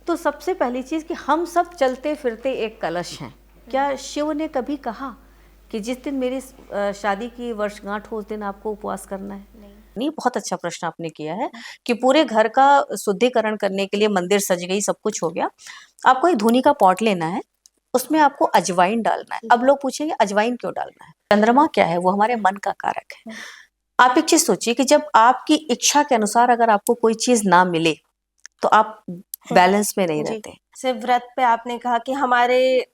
तो सबसे पहली चीज़ कि हम सब चलते फिरते एक कलश हैं। क्या शिव ने कभी कहा कि जिस दिन मेरी शादी की वर्षगांठ हो उस दिन आपको उपवास करना है? नहीं, बहुत अच्छा प्रश्न आपने किया है कि पूरे घर का शुद्धिकरण करने के लिए मंदिर सज गई, सब कुछ हो गया, आपको एक धूनी का पॉट लेना है, उसमें आपको अजवाइन डालना है। अब लोग पूछेंगे अजवाइन क्यों डालना है? चंद्रमा क्या है? वो हमारे मन का कारक है। आप एक चीज सोचिए कि जब आपकी इच्छा के अनुसार अगर आपको कोई चीज ना मिले तो आप बैलेंस में नहीं रहते। सिर्फ व्रत पे आपने कहा कि हमारे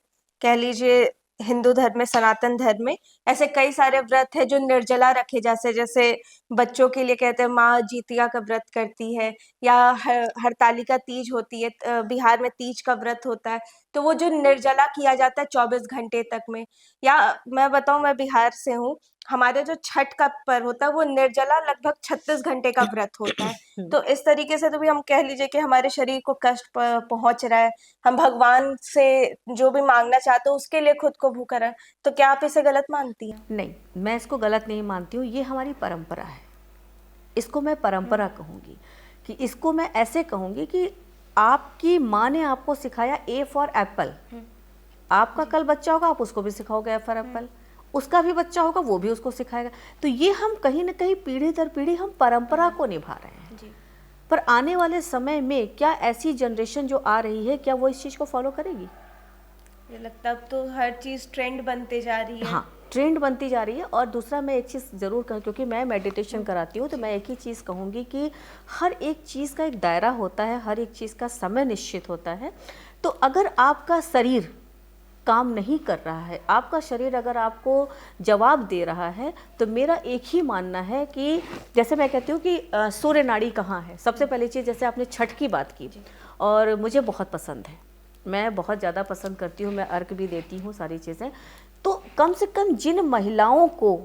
कह लीजिए हिंदू धर्म में, सनातन धर्म में ऐसे कई सारे व्रत है जो निर्जला रखे, जैसे बच्चों के लिए कहते हैं माँ जीतिया का व्रत करती है, या हरतालिका तीज होती है, बिहार में तीज का व्रत होता है, तो वो जो निर्जला किया जाता है 24 घंटे तक में। या मैं बताऊं, मैं बिहार से हूँ, हमारे जो छठ का पर्व होता है वो निर्जला लगभग 36 घंटे का व्रत होता है। तो इस तरीके से तो भी हम कह लीजिए कि हमारे शरीर को कष्ट पहुंच रहा है, हम भगवान से जो भी मांगना चाहते हो उसके लिए खुद को भूखा रहे, तो क्या आप इसे गलत मानती हैं? नहीं, मैं इसको गलत नहीं मानती हूँ, ये हमारी परंपरा है, इसको मैं परंपरा कहूँगी। कि इसको मैं ऐसे कहूँगी कि आपकी माँ ने आपको सिखाया ए फॉर एप्पल, आपका कल बच्चा होगा आप उसको भी सिखाओगे ए फॉर एप्पल, उसका भी बच्चा होगा वो भी उसको सिखाएगा। तो ये हम कहीं ना कहीं पीढ़ी दर पीढ़ी हम परंपरा को निभा रहे हैं। पर आने वाले समय में क्या ऐसी जनरेशन जो आ रही है क्या वो इस चीज़ को फॉलो करेगी? मुझे लगता है अब तो हर चीज़ ट्रेंड बनते जा रही है। हाँ, ट्रेंड बनती जा रही है। और दूसरा मैं एक चीज़ ज़रूर कहूँ, क्योंकि मैं मेडिटेशन कराती हूँ, तो मैं एक ही चीज़ कहूँगी कि हर एक चीज़ का एक दायरा होता है, हर एक चीज़ का समय निश्चित होता है। तो अगर आपका शरीर काम नहीं कर रहा है, आपका शरीर अगर आपको जवाब दे रहा है, तो मेरा एक ही मानना है कि जैसे मैं कहती हूँ कि सूर्य नाड़ी कहाँ है। सबसे पहली चीज़, जैसे आपने छठ की बात की, और मुझे बहुत पसंद है, मैं बहुत ज़्यादा पसंद करती हूँ, मैं अर्घ भी देती हूँ, सारी चीज़ें। तो कम से कम जिन महिलाओं को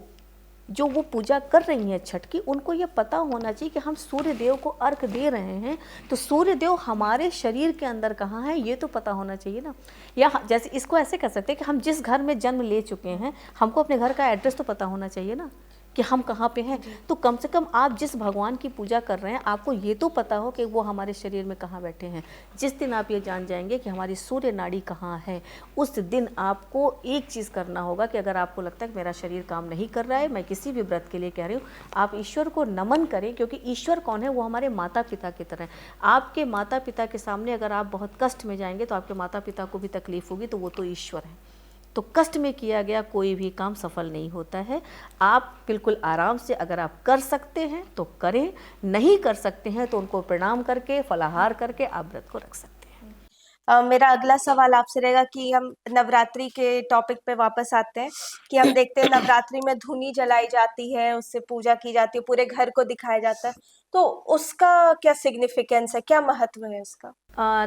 जो वो पूजा कर रही हैं छठ की, उनको ये पता होना चाहिए कि हम सूर्य देव को अर्घ दे रहे हैं, तो सूर्य देव हमारे शरीर के अंदर कहाँ है ये तो पता होना चाहिए ना। या जैसे इसको ऐसे कह सकते हैं कि हम जिस घर में जन्म ले चुके हैं, हमको अपने घर का एड्रेस तो पता होना चाहिए ना कि हम कहाँ पे हैं। तो कम से कम आप जिस भगवान की पूजा कर रहे हैं, आपको ये तो पता हो कि वो हमारे शरीर में कहाँ बैठे हैं। जिस दिन आप ये जान जाएंगे कि हमारी सूर्य नाड़ी कहाँ है, उस दिन आपको एक चीज़ करना होगा कि अगर आपको लगता है कि मेरा शरीर काम नहीं कर रहा है, मैं किसी भी व्रत के लिए कह रही हूँ, आप ईश्वर को नमन करें, क्योंकि ईश्वर कौन है? वो हमारे माता पिता की तरह है। आपके माता पिता के सामने अगर आप बहुत कष्ट में जाएंगे तो आपके माता पिता को भी तकलीफ होगी, तो वो तो ईश्वर है। तो कष्ट में किया गया कोई भी काम सफल नहीं होता है। आप बिल्कुल आराम से अगर आप कर सकते हैं तो करें, नहीं कर सकते हैं तो उनको प्रणाम करके, फलाहार करके आप व्रत को रख सकते हैं। मेरा अगला सवाल आपसे रहेगा कि हम नवरात्रि के टॉपिक पे वापस आते हैं कि हम देखते हैं नवरात्रि में धूनी जलाई जाती है, उससे पूजा की जाती है, पूरे घर को दिखाया जाता है, तो उसका क्या सिग्निफिकेंस है, क्या महत्व है उसका?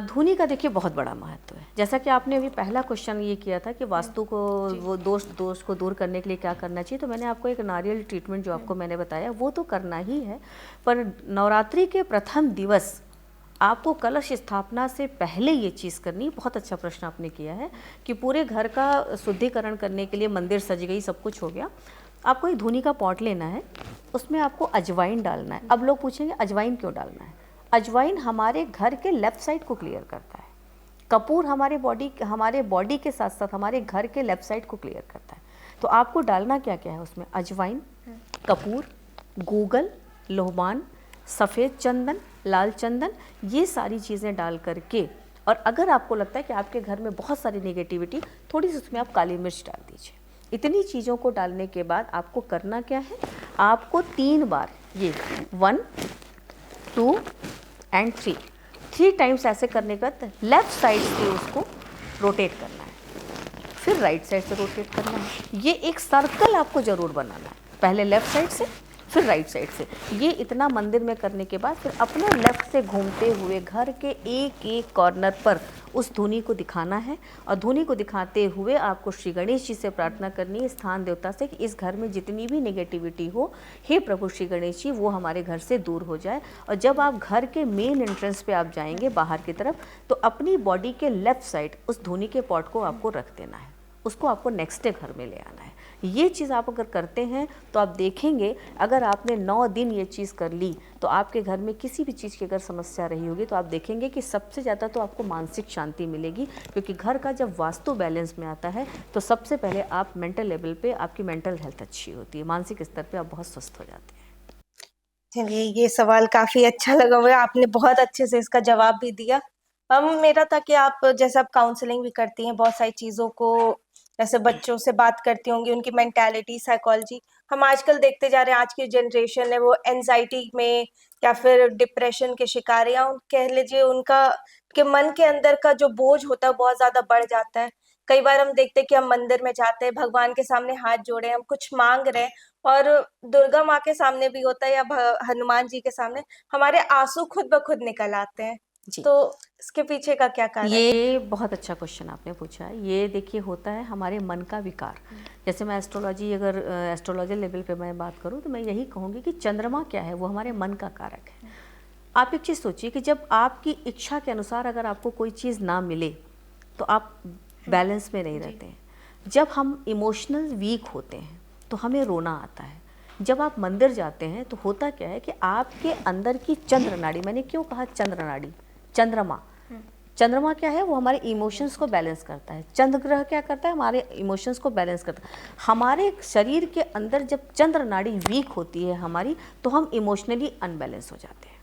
धूनी का देखिए बहुत बड़ा महत्व है। जैसा कि आपने अभी पहला क्वेश्चन ये किया था कि वास्तु को वो दोष को दूर करने के लिए क्या करना चाहिए, तो मैंने आपको एक नारियल ट्रीटमेंट जो आपको मैंने बताया वो तो करना ही है। पर नवरात्रि के प्रथम दिवस आपको कलश स्थापना से पहले ये चीज़ करनी, बहुत अच्छा प्रश्न आपने किया है कि पूरे घर का शुद्धिकरण करने के लिए मंदिर सज गई, सब कुछ हो गया, आपको एक धूनी का पॉट लेना है, उसमें आपको अजवाइन डालना है। अब लोग पूछेंगे अजवाइन क्यों डालना है? अजवाइन हमारे घर के लेफ़्ट साइड को क्लियर करता है। कपूर हमारे बॉडी के साथ साथ हमारे घर के लेफ़्ट साइड को क्लियर करता है। तो आपको डालना क्या क्या है उसमें? अजवाइन, कपूर, गूगल, लोहबान, सफ़ेद चंदन, लाल चंदन, ये सारी चीज़ें डाल करके, और अगर आपको लगता है कि आपके घर में बहुत सारी नेगेटिविटी, थोड़ी सी उसमें आप काली मिर्च डाल दीजिए। इतनी चीज़ों को डालने के बाद आपको करना क्या है? आपको 3 बार ये 1, 2 एंड 3 टाइम्स ऐसे करने के बाद लेफ़्ट साइड से उसको रोटेट करना है, फिर राइट साइड से रोटेट करना है। ये एक सर्कल आपको ज़रूर बनाना है, पहले लेफ़्ट साइड से फिर राइट साइड से। ये इतना मंदिर में करने के बाद फिर अपने लेफ़्ट से घूमते हुए घर के एक एक कॉर्नर पर उस धूनी को दिखाना है, और धूनी को दिखाते हुए आपको श्री गणेश जी से प्रार्थना करनी है, स्थान देवता से, कि इस घर में जितनी भी नेगेटिविटी हो, हे प्रभु श्री गणेश जी, वो हमारे घर से दूर हो जाए। और जब आप घर के मेन एंट्रेंस पे आप जाएंगे बाहर की तरफ, तो अपनी बॉडी के लेफ़्ट साइड उस धूनी के पॉट को आपको रख देना है, उसको आपको नेक्स्ट डे घर में ले आना है। ये चीज़ आप अगर करते हैं तो आप देखेंगे, अगर आपने 9 दिन ये चीज़ कर ली तो आपके घर में किसी भी चीज़ की अगर समस्या रही होगी तो आप देखेंगे कि सबसे ज़्यादा तो आपको मानसिक शांति मिलेगी, क्योंकि घर का जब वास्तु बैलेंस में आता है तो सबसे पहले आप मेंटल लेवल पे आपकी मेंटल हेल्थ अच्छी होती है, मानसिक स्तर पे आप बहुत स्वस्थ हो जाते हैं। चलिए, ये सवाल काफी अच्छा लगा मुझे, आपने बहुत अच्छे से इसका जवाब भी दिया। मेरा था कि आप जैसे आप काउंसलिंग भी करती हैं बहुत सारी चीज़ों को, जैसे बच्चों से बात करती होंगी, उनकी मेंटालिटी, साइकोलॉजी। हम आजकल देखते जा रहे हैं, आज की जनरेशन है वो एंजाइटी में या फिर डिप्रेशन के शिकार, या कह लीजिए उनका के मन के अंदर का जो बोझ होता है वो बहुत ज़्यादा बढ़ जाता है। कई बार हम देखते हैं कि हम मंदिर में जाते हैं, भगवान के सामने हाथ जोड़े, हम कुछ मांग रहे हैं, और दुर्गा माँ के सामने भी होता है या हनुमान जी के सामने हमारे आंसू खुद ब खुद निकल आते हैं। जी, तो इसके पीछे का क्या कारण है? ये बहुत अच्छा क्वेश्चन आपने पूछा है। ये देखिए होता है हमारे मन का विकार। जैसे मैं एस्ट्रोलॉजी, अगर एस्ट्रोलॉजी लेवल पे मैं बात करूँ तो मैं यही कहूँगी कि चंद्रमा क्या है, वो हमारे मन का कारक है। आप एक चीज़ सोचिए कि जब आपकी इच्छा के अनुसार अगर आपको कोई चीज़ ना मिले तो आप बैलेंस में नहीं रहते हैं। जब हम इमोशनल वीक होते हैं तो हमें रोना आता है। जब आप मंदिर जाते हैं तो होता क्या है कि आपके अंदर की चंद्र नाड़ी, मैंने क्यों कहा चंद्र नाड़ी, चंद्रमा, चंद्रमा क्या है, वो हमारे इमोशंस को बैलेंस करता है। चंद्र ग्रह क्या करता है, हमारे इमोशंस को बैलेंस करता है। हमारे शरीर के अंदर जब चंद्र नाड़ी वीक होती है हमारी, तो हम इमोशनली अनबैलेंस हो जाते हैं,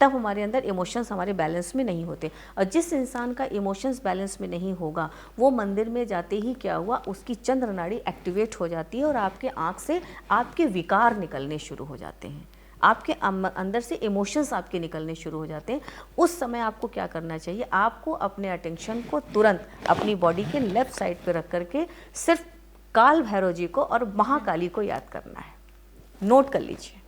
तब हमारे अंदर इमोशंस हमारे बैलेंस में नहीं होते। और जिस इंसान का इमोशंस बैलेंस में नहीं होगा, वो मंदिर में जाते ही क्या हुआ, उसकी चंद्र नाड़ी एक्टिवेट हो जाती है और आपके आँख से आपके विकार निकलने शुरू हो जाते हैं, आपके अंदर से इमोशंस आपके निकलने शुरू हो जाते हैं। उस समय आपको क्या करना चाहिए, आपको अपने अटेंशन को तुरंत अपनी बॉडी के लेफ्ट साइड पे रख करके सिर्फ काल भैरव जी को और महाकाली को याद करना है। नोट कर लीजिए,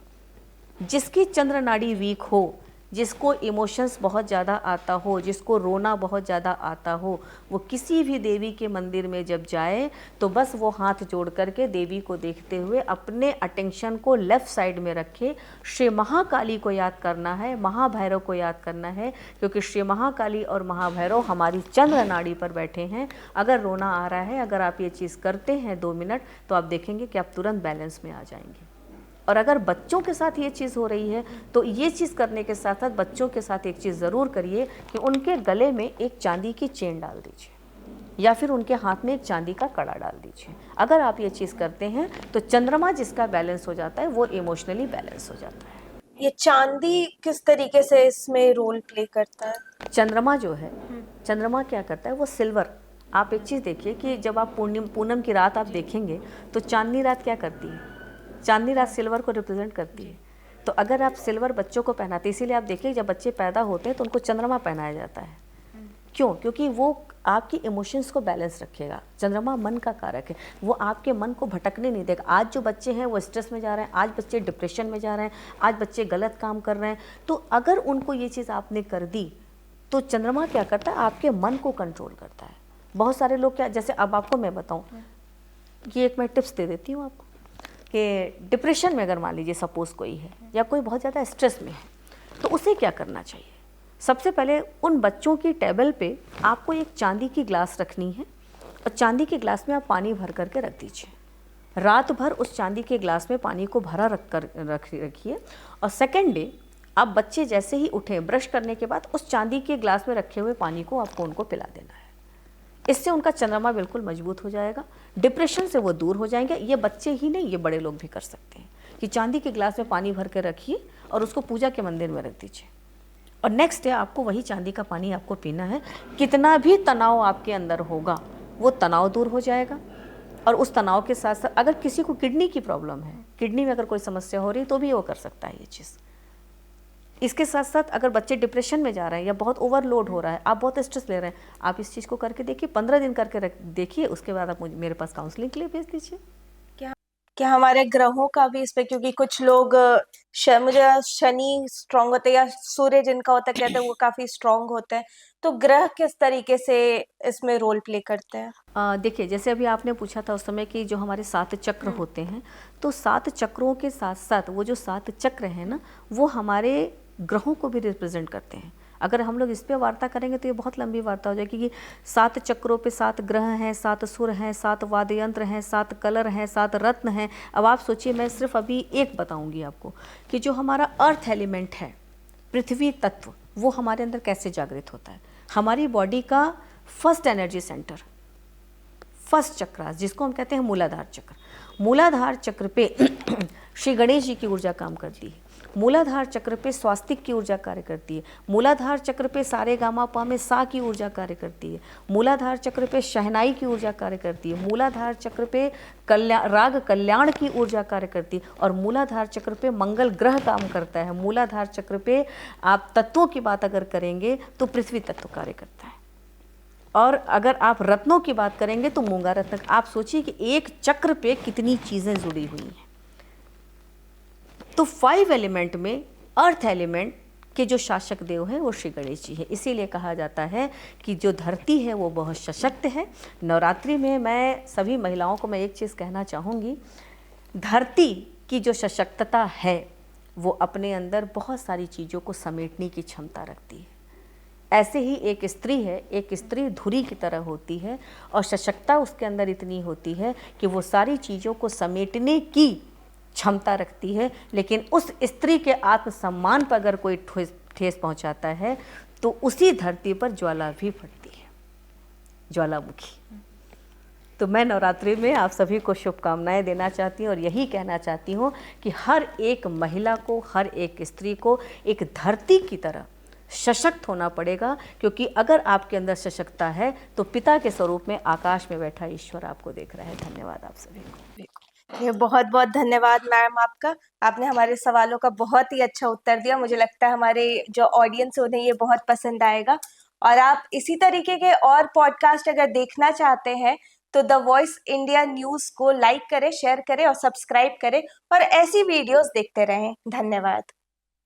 जिसकी चंद्र नाड़ी वीक हो, जिसको इमोशंस बहुत ज़्यादा आता हो, जिसको रोना बहुत ज़्यादा आता हो, वो किसी भी देवी के मंदिर में जब जाए तो बस वो हाथ जोड़ करके देवी को देखते हुए अपने अटेंशन को लेफ़्ट साइड में रखे। श्री महाकाली को याद करना है, महाभैरव को याद करना है, क्योंकि श्री महाकाली और महाभैरव हमारी चंद्र नाड़ी पर बैठे हैं। अगर रोना आ रहा है, अगर आप ये चीज़ करते हैं 2 मिनट, तो आप देखेंगे कि आप तुरंत बैलेंस में आ जाएंगे। और अगर बच्चों के साथ ये चीज़ हो रही है तो ये चीज़ करने के साथ साथ बच्चों के साथ एक चीज़ ज़रूर करिए कि उनके गले में एक चांदी की चेन डाल दीजिए या फिर उनके हाथ में एक चांदी का कड़ा डाल दीजिए। अगर आप ये चीज़ करते हैं तो चंद्रमा जिसका बैलेंस हो जाता है वो इमोशनली बैलेंस हो जाता है। ये चांदी किस तरीके से इसमें रोल प्ले करता है? चंद्रमा जो है, चंद्रमा क्या करता है, वो सिल्वर। आप एक चीज़ देखिए कि जब आप पूनम की रात आप देखेंगे तो चांदनी रात क्या करती है, चांदनी रात सिल्वर को रिप्रेजेंट करती है। तो अगर आप सिल्वर बच्चों को पहनाते, इसीलिए आप देखिए जब बच्चे पैदा होते हैं तो उनको चंद्रमा पहनाया जाता है। क्यों? क्योंकि वो आपकी इमोशंस को बैलेंस रखेगा। चंद्रमा मन का कारक है, वो आपके मन को भटकने नहीं देगा। आज जो बच्चे हैं वो स्ट्रेस में जा रहे हैं, आज बच्चे डिप्रेशन में जा रहे हैं, आज बच्चे गलत काम कर रहे हैं, तो अगर उनको ये चीज़ आपने कर दी तो चंद्रमा क्या करता है, आपके मन को कंट्रोल करता है। बहुत सारे लोग क्या, जैसे अब आपको मैं बताऊँ, ये एक मैं टिप्स दे देती हूँ आपको कि डिप्रेशन में अगर मान लीजिए सपोज़ कोई है या कोई बहुत ज़्यादा स्ट्रेस में है तो उसे क्या करना चाहिए। सबसे पहले उन बच्चों की टेबल पे आपको एक चांदी की ग्लास रखनी है और चांदी के ग्लास में आप पानी भर करके रख दीजिए। रात भर उस चांदी के ग्लास में पानी को भरा रखिए और सेकेंड डे आप बच्चे जैसे ही उठें ब्रश करने के बाद उस चांदी के ग्लास में रखे हुए पानी को आपको उनको पिला देना है। इससे उनका चंद्रमा बिल्कुल मजबूत हो जाएगा, डिप्रेशन से वो दूर हो जाएंगे। ये बच्चे ही नहीं, ये बड़े लोग भी कर सकते हैं कि चांदी के ग्लास में पानी भर के रखिए और उसको पूजा के मंदिर में रख दीजिए और नेक्स्ट डे आपको वही चांदी का पानी आपको पीना है। कितना भी तनाव आपके अंदर होगा वो तनाव दूर हो जाएगा। और उस तनाव के साथ साथ अगर किसी को किडनी की प्रॉब्लम है, किडनी में अगर कोई समस्या हो रही है तो भी वो कर सकता है ये चीज़। इसके साथ साथ अगर बच्चे डिप्रेशन में जा रहे हैं या बहुत ओवरलोड हो रहा है, आप बहुत स्ट्रेस ले रहे हैं, आप इस चीज़ को करके देखिए, 15 दिन करके देखिए, उसके बाद आप मेरे पास काउंसलिंग के लिए भेज दीजिए। क्या हमारे ग्रहों का भी इस पे, क्योंकि कुछ लोग मुझे शनि स्ट्रांग होते हैं या सूर्य जिनका होता है कहते हैं वो काफी स्ट्रांग होते हैं, तो ग्रह किस तरीके से इसमें रोल प्ले करते हैं? देखिए, जैसे अभी आपने पूछा था उस समय कि जो हमारे 7 चक्र होते हैं, तो 7 चक्रों के साथ साथ वो जो 7 चक्र हैं ना, वो हमारे ग्रहों को भी रिप्रेजेंट करते हैं। अगर हम लोग इस पे वार्ता करेंगे तो ये बहुत लंबी वार्ता हो जाएगी कि 7 चक्रों पे 7 ग्रह हैं, 7 सुर हैं, 7 वाद्य यंत्र हैं, 7 कलर हैं, 7 रत्न हैं। अब आप सोचिए, मैं सिर्फ अभी एक बताऊंगी आपको कि जो हमारा अर्थ एलिमेंट है, पृथ्वी तत्व, वो हमारे अंदर कैसे जागृत होता है। हमारी बॉडी का फर्स्ट एनर्जी सेंटर, फर्स्ट चक्र, जिसको हम कहते हैं मूलाधार चक्र, मूलाधार चक्र पे श्री गणेश जी की ऊर्जा काम करती है। मूलाधार चक्र पे स्वास्तिक की ऊर्जा कार्य करती है। मूलाधार चक्र पे सारे गामा पा में सा की ऊर्जा कार्य करती है। मूलाधार चक्र पे शहनाई की ऊर्जा कार्य करती है। मूलाधार चक्र पे राग कल्याण की ऊर्जा कार्य करती है। और मूलाधार चक्र पे मंगल ग्रह काम करता है। मूलाधार चक्र पे आप तत्वों की बात अगर करेंगे तो पृथ्वी तत्व कार्य करता है। और अगर आप रत्नों की बात करेंगे तो मूंगा रत्न। आप सोचिए कि एक चक्र पे कितनी चीज़ें जुड़ी हुई हैं। तो 5 एलिमेंट में अर्थ एलिमेंट के जो शासक देव हैं वो श्री गणेश जी हैं। इसीलिए कहा जाता है कि जो धरती है वो बहुत सशक्त है। नवरात्रि में मैं सभी महिलाओं को मैं एक चीज़ कहना चाहूँगी, धरती की जो सशक्तता है वो अपने अंदर बहुत सारी चीज़ों को समेटने की क्षमता रखती है। ऐसे ही एक स्त्री है, एक स्त्री धुरी की तरह होती है और सशक्तता उसके अंदर इतनी होती है कि वो सारी चीज़ों को समेटने की क्षमता रखती है। लेकिन उस स्त्री के आत्मसम्मान पर अगर कोई ठेस पहुंचाता है तो उसी धरती पर ज्वाला भी फटती है, ज्वालामुखी। तो मैं नवरात्रि में आप सभी को शुभकामनाएं देना चाहती हूँ और यही कहना चाहती हूँ कि हर एक महिला को, हर एक स्त्री को एक धरती की तरह सशक्त होना पड़ेगा, क्योंकि अगर आपके अंदर सशक्तता है तो पिता के स्वरूप में आकाश में बैठा ईश्वर आपको देख रहा है। धन्यवाद आप सभी को। ये बहुत बहुत धन्यवाद मैम आपका। आपने हमारे सवालों का बहुत ही अच्छा उत्तर दिया। मुझे लगता है हमारे जो ऑडियंस है उन्हें ये बहुत पसंद आएगा। और आप इसी तरीके के और पॉडकास्ट अगर देखना चाहते हैं तो द वॉइस इंडिया न्यूज़ को लाइक करें, शेयर करें और सब्सक्राइब करें और ऐसी वीडियोस देखते रहें। धन्यवाद।